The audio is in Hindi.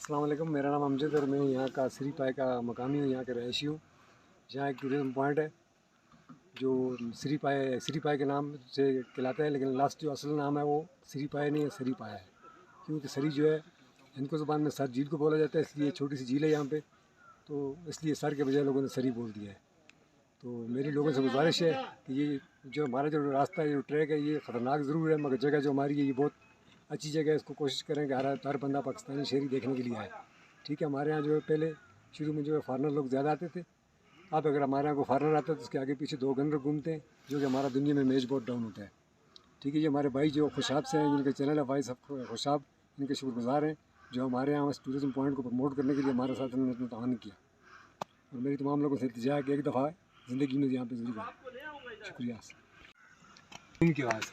अस्सलाम वालेकुम, मेरा नाम अमजद और मैं यहाँ का श्री पाए का मकामी हूँ, यहाँ के रहायशी हूँ। यहाँ एक टूरिज़म पॉइंट है जो श्री पाए के नाम से कहलाता है, लेकिन लास्ट जो असल नाम है वो श्री पाए नहीं है, सरी पाया है। क्योंकि सरी जो है इनको ज़ुबान में सर झील को बोला जाता है, इसलिए छोटी सी झील है यहाँ पे, तो इसलिए सर के बजाय लोगों ने सरी बोल दिया है। तो मेरी लोगों से गुजारिश है कि ये जो हमारा जो रास्ता है, जो ट्रैक है, ये ख़तरनाक ज़रूर है, मगर जगह जो हमारी है ये बहुत अच्छी जगह है। इसको कोशिश करें कि हर बंदा पाकिस्तानी शहरी देखने के लिए आए। ठीक है, हमारे यहाँ जो है पहले शुरू में जो है फॉरनर लोग ज़्यादा आते थे। अब अगर हमारे यहाँ को फॉरनर आता है तो उसके आगे पीछे दो गनर घूमते हैं, जो कि हमारा दुनिया में इमेज बहुत डाउन होता है। ठीक है, ये हमारे भाई जो खुशाब से हैं, जिनके चैनल है भाई सब खुशाब, इनके शुक्रगुजार हैं, जो हमारे यहाँ इस टूरिज़म पॉइंट को प्रमोट करने के लिए हमारे साथ इन्होंने इतना तान किया। और मेरी तमाम लोगों से इल्तिजा है कि एक दफ़ा ज़िंदगी में यहाँ पे ज़रूर आए। शुक्रिया। इनकी आवाज़